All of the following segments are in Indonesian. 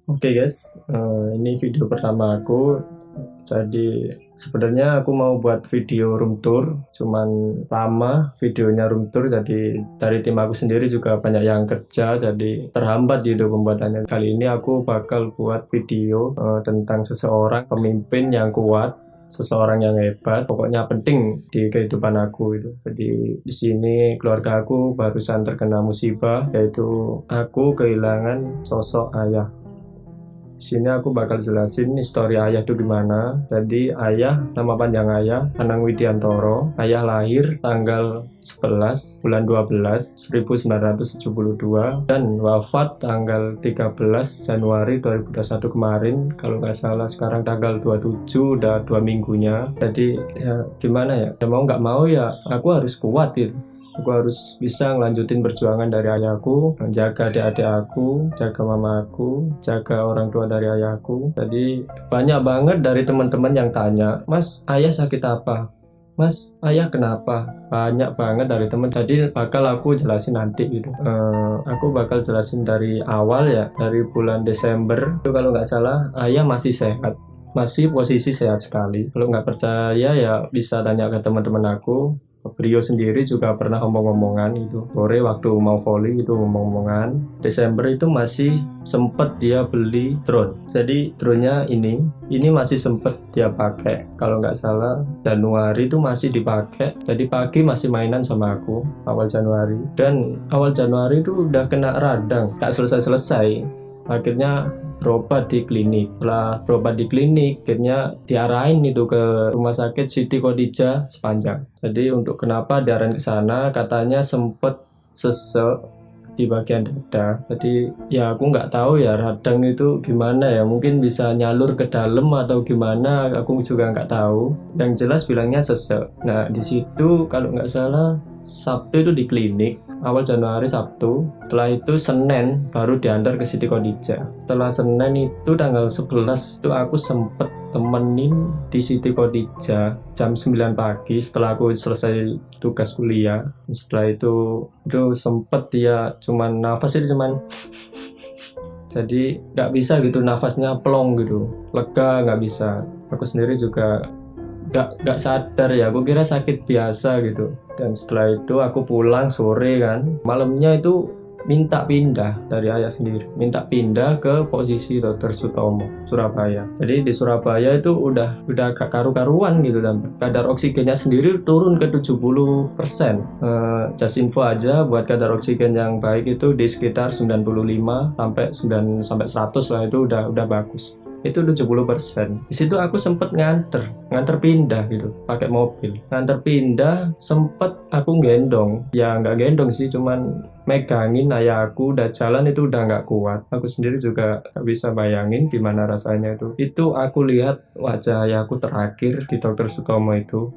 Oke guys, ini video pertama aku. Jadi sebenarnya aku mau buat video room tour, cuman lama videonya room tour. Jadi dari tim aku sendiri juga banyak yang kerja, jadi terhambat gitu pembuatannya. Kali ini aku bakal buat video tentang seseorang pemimpin yang kuat, seseorang yang hebat, pokoknya penting di kehidupan aku itu. Jadi di sini keluarga aku barusan terkena musibah, yaitu aku kehilangan sosok ayah. Sini aku bakal jelasin histori ayah itu gimana. Jadi ayah, nama panjang ayah Anang Widiantoro. Ayah lahir tanggal 11 bulan 12 1972 dan wafat tanggal 13 Januari 2021 kemarin. Kalau nggak salah sekarang tanggal 27, udah 2 minggunya. Jadi ya gimana ya, mau nggak mau ya aku harus kuat gitu. Aku harus bisa ngelanjutin perjuangan dari ayahku, menjaga adik-adik aku, jaga mama aku, jaga orang tua dari ayahku. Jadi banyak banget dari teman-teman yang tanya, Mas, ayah sakit apa? Mas, ayah kenapa? Banyak banget dari teman. Jadi bakal aku jelasin nanti gitu. Aku bakal jelasin dari awal ya, dari bulan Desember. Itu kalau nggak salah, ayah masih sehat. Masih posisi sehat sekali. Kalau nggak percaya ya bisa tanya ke teman-teman aku. Beliau sendiri juga pernah omong-omongan itu sore waktu mau volley itu omong-omongan Desember itu masih sempet dia beli drone. Jadi drone-nya ini masih sempet dia pakai. Kalau nggak salah Januari itu masih dipakai. Jadi pagi masih mainan sama aku awal Januari. Dan awal Januari itu udah kena radang, tak selesai-selesai. Akhirnya berobat di klinik. Setelah berobat di klinik, akhirnya diarahin itu ke rumah sakit Siti Khadijah Sepanjang. Jadi untuk kenapa diarahin ke sana, katanya sempet sesek di bagian dada. Jadi ya aku nggak tahu ya radang itu gimana ya, mungkin bisa nyalur ke dalam atau gimana, aku juga nggak tahu. Yang jelas bilangnya sesek. Nah di situ kalau nggak salah Sabtu itu di klinik, awal Januari Sabtu. Setelah itu Senin baru diantar ke Siti Khadijah. Setelah Senin itu tanggal 11 itu aku sempet temenin di Siti Khadijah jam 9 pagi setelah aku selesai tugas kuliah. Setelah itu sempet dia cuman nafas itu cuman jadi nggak bisa gitu, nafasnya plong gitu, lega nggak bisa. Aku sendiri juga nggak sadar ya, aku kira sakit biasa gitu. Dan setelah itu aku pulang sore kan, malamnya itu minta pindah dari ayah sendiri, minta pindah ke posisi Dr. Sutomo Surabaya. Jadi di Surabaya itu udah gak karu-karuan gitu, dan kadar oksigennya sendiri turun ke 70%. Just info aja, buat kadar oksigen yang baik itu di sekitar 95 sampai 100 lah, itu udah bagus. Itu 70%. Di situ aku sempet nganter pindah gitu, pakai mobil. Nganter pindah sempet aku gendong. Ya nggak gendong sih, cuman megangin ayah aku. Udah jalan itu udah nggak kuat. Aku sendiri juga nggak bisa bayangin gimana rasanya itu. Itu aku lihat wajah ayahku terakhir di Dr. Sutomo itu.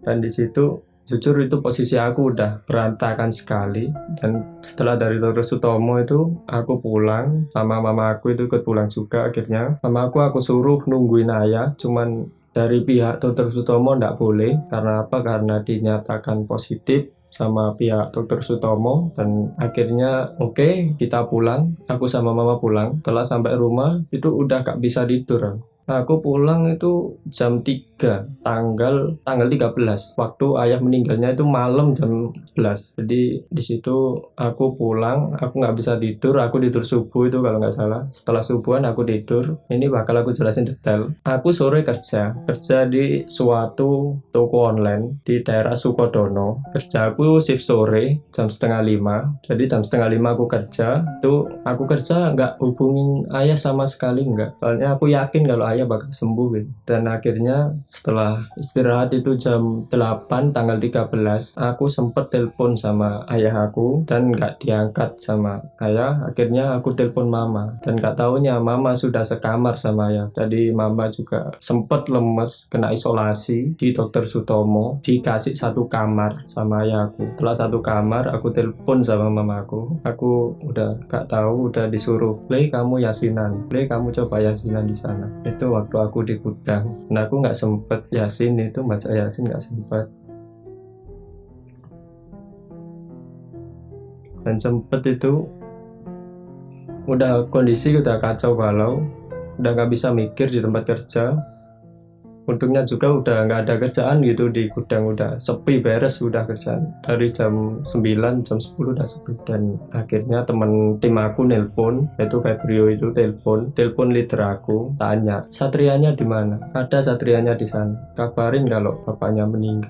Dan di situ jujur itu posisi aku udah berantakan sekali. Dan setelah dari Dr. Sutomo itu aku pulang, sama mama aku itu ikut pulang juga. Akhirnya mama aku suruh nungguin ayah, cuman dari pihak Dr. Sutomo nggak boleh. Karena apa? Karena dinyatakan positif sama pihak Dr. Sutomo. Dan akhirnya oke, kita pulang, aku sama mama pulang. Setelah sampai rumah itu udah gak bisa tidur. Aku pulang itu jam 3 tanggal 13, waktu ayah meninggalnya itu malam jam 11. Jadi di situ aku pulang, aku nggak bisa tidur, aku tidur subuh itu kalau nggak salah. Setelah subuhan aku tidur. Ini bakal aku jelasin detail. Aku sore kerja di suatu toko online di daerah Sukodono. Kerja aku shift sore jam 4:30. Jadi jam 4:30 aku kerja. Tuh aku kerja nggak hubungin ayah sama sekali, nggak. Soalnya aku yakin kalau ayah bakal sembuh gitu. Dan akhirnya setelah istirahat itu jam 8 tanggal 13, aku sempet telepon sama ayah aku dan nggak diangkat sama ayah. Akhirnya aku telepon mama dan nggak taunya mama sudah sekamar sama ayah. Jadi mama juga sempet lemes, kena isolasi di Dr. Sutomo, dikasih satu kamar sama ayah aku. Setelah satu kamar, aku telepon sama mamaku. Aku udah nggak tahu, udah disuruh, "Le, kamu yasinan, Le, kamu coba yasinan di sana." Itu waktu aku di gudang. Nah, aku nggak sempet yasin itu, baca yasin nggak sempet. Dan sempet itu udah kondisi udah kacau balau, udah nggak bisa mikir di tempat kerja. Untungnya juga udah nggak ada kerjaan gitu di gudang, udah sepi beres, udah kerjaan dari jam 9, jam 10 udah sepi. Dan akhirnya temen tim aku nelpon, yaitu Febrio itu telepon leader aku, tanya, "Satrianya di mana?" "Ada Satrianya di sana, kabarin kalau bapaknya meninggal."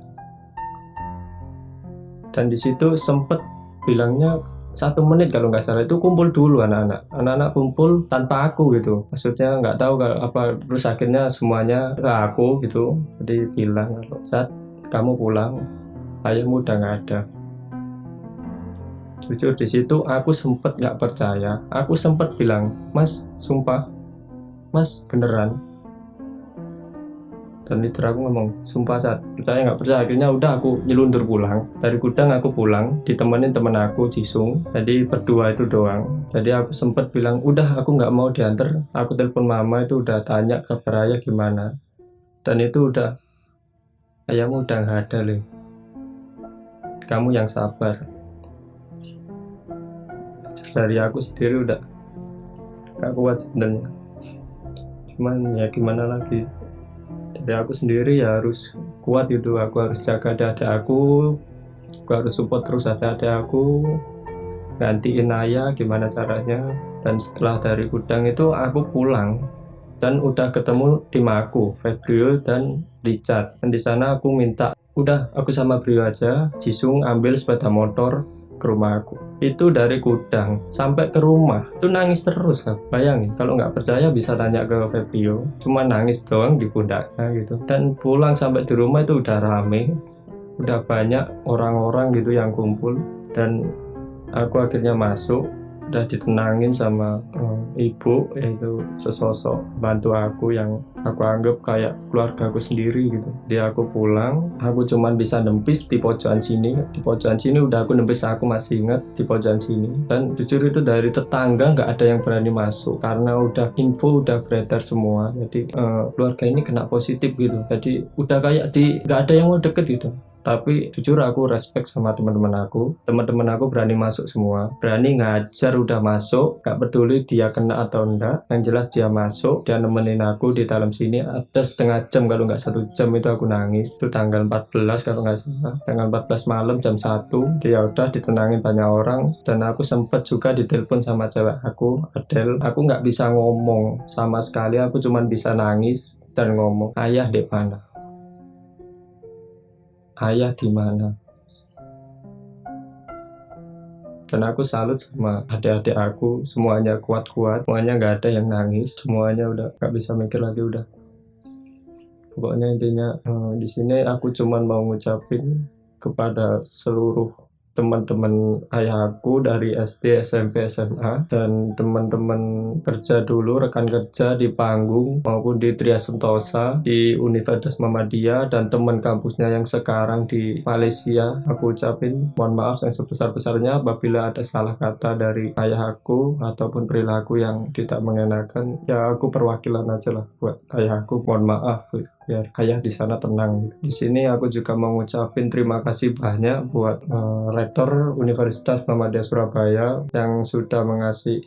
Dan di situ sempet bilangnya 1 menit kalau nggak salah, itu kumpul dulu anak-anak kumpul tanpa aku gitu, maksudnya nggak tahu kalau apa, terus akhirnya semuanya ke aku gitu. Jadi bilang kalau, "Saat kamu pulang, ayahmu udah nggak ada." Jujur di situ aku sempet nggak percaya, aku sempet bilang, "Mas, sumpah, Mas beneran." Dan leader aku ngomong, "Sumpah Sat, percaya nggak percaya." Akhirnya udah aku nyelundur pulang dari gudang, aku pulang ditemenin temen aku Jisung, jadi berdua itu doang. Jadi aku sempet bilang, "Udah, aku nggak mau diantar." Aku telepon mama itu udah tanya kabar ayah gimana, dan itu udah, "Ayahmu udah nggak ada, Le, kamu yang sabar." Dari aku sendiri udah gak kuat sebenarnya, cuman ya gimana lagi, dari aku sendiri ya harus kuat gitu. Aku harus jaga adik aku harus support terus adik aku, gantiin ayah gimana caranya. Dan setelah dari gudang itu aku pulang dan udah ketemu tim aku, Febrio dan Richard. Dan di sana aku minta, udah aku sama Brio aja, Jisung ambil sepeda motor ke rumah aku. Itu dari gudang sampai ke rumah itu nangis terus kan. Bayangin, kalau nggak percaya bisa tanya ke Febrio, cuma nangis doang di pundaknya gitu. Dan pulang sampai di rumah itu udah rame, udah banyak orang-orang gitu yang kumpul. Dan aku akhirnya masuk, udah ditenangin sama ibu, yaitu sesosok bantu aku yang aku anggap kayak keluarga aku sendiri gitu. Jadi aku pulang, aku cuman bisa nempis di pojokan sini. Di pojokan sini udah aku nempis, aku masih ingat di pojokan sini. Dan jujur itu dari tetangga nggak ada yang berani masuk karena udah info udah beredar semua. Jadi keluarga ini kena positif gitu. Jadi udah kayak nggak ada yang mau deket gitu. Tapi jujur aku respect sama teman-teman aku berani masuk semua, berani ngajar, udah masuk, gak peduli dia kena atau enggak, yang jelas dia masuk, dia nemenin aku di dalam sini. Ada setengah jam kalau nggak 1 jam itu aku nangis. Itu tanggal 14 kalau nggak salah, tanggal 14 malam jam 1. Dia udah ditenangin banyak orang. Dan aku sempet juga ditelepon sama cewek aku, Adel. Aku nggak bisa ngomong sama sekali, aku cuman bisa nangis dan ngomong, "Ayah di mana? Ayah di mana?" Dan aku salut sama adik-adik aku, semuanya kuat-kuat, semuanya nggak ada yang nangis, semuanya udah nggak bisa mikir lagi udah. Pokoknya intinya di sini aku cuman mau ngucapin kepada seluruh teman-teman ayah aku dari SD, SMP, SMA, dan teman-teman kerja dulu, rekan kerja di panggung maupun di Tria Sentosa, di Universitas Muhammadiyah, dan teman kampusnya yang sekarang di Malaysia. Aku ucapin mohon maaf yang sebesar-besarnya apabila ada salah kata dari ayah aku ataupun perilaku yang tidak mengenakan. Ya aku perwakilan aja lah buat ayah aku, mohon maaf biar ayah di sana tenang. Di sini aku juga mau ngucapin terima kasih banyak buat Rektor Universitas Muhammadiyah Surabaya yang sudah mengasih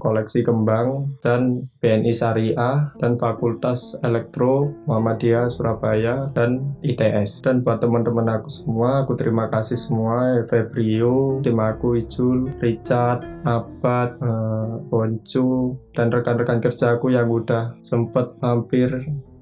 koleksi kembang, dan BNI Syariah, dan Fakultas Elektro Muhammadiyah Surabaya, dan ITS. Dan buat teman-teman aku semua, aku terima kasih semua, Febrio, tim aku, Ijul, Richard, Abad, Boncu, dan rekan-rekan kerja aku yang udah sempet hampir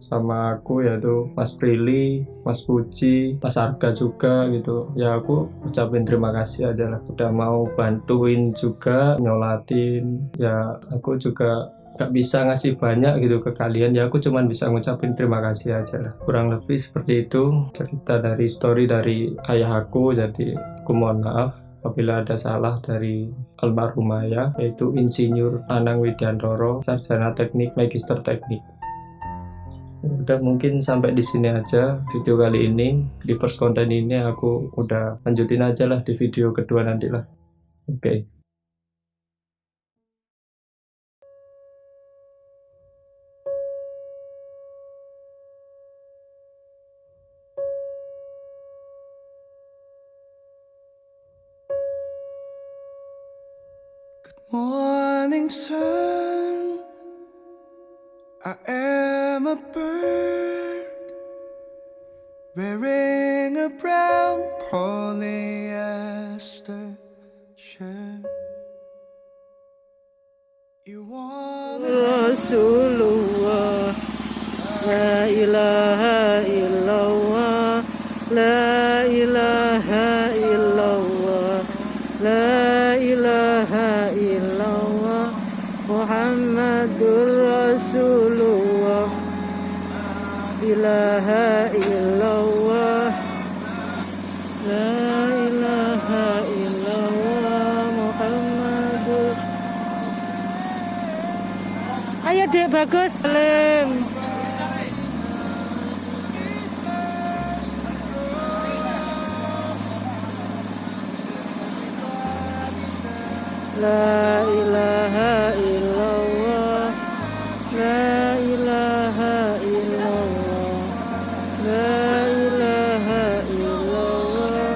sama aku, yaitu Mas Prilly, Mas Puji, Mas Arga juga gitu. Ya aku ucapin terima kasih aja lah, udah mau bantuin juga nyolatin. Ya aku juga nggak bisa ngasih banyak gitu ke kalian, ya aku cuman bisa ngucapin terima kasih aja lah. Kurang lebih seperti itu cerita dari story dari ayah aku. Jadi aku mohon maaf apabila ada salah dari almarhum ayah, yaitu Insinyur Anang Widiantoro, sarjana teknik, magister teknik. Udah, mungkin sampai di sini aja video kali ini. Di first content ini aku udah lanjutin aja lah di video kedua nanti lah. Oke. Morning sun, I am a bird wearing a brown polyester shirt. You want Rasulullah, la ilaha illallah, la ilaha illallah, la ilaha illallah, Muhammadur Rasulullah, ilaha illallah, la ilaha illallah, Muhammadur. Ayo Dek Bagus, Salim. La ilaha illallah, la ilaha illallah, la ilaha illallah,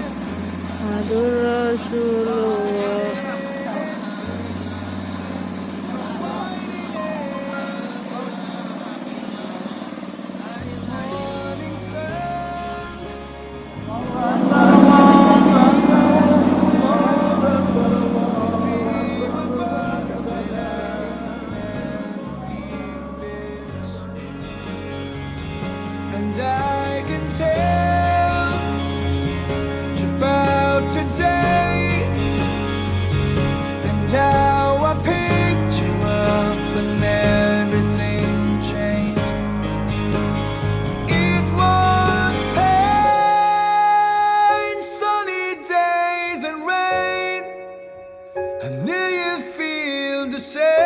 Muhammadur Rasulullah. and I can tell about today and how I picked you up and everything changed. It was pain, sunny days and rain. I knew you'd feel the same.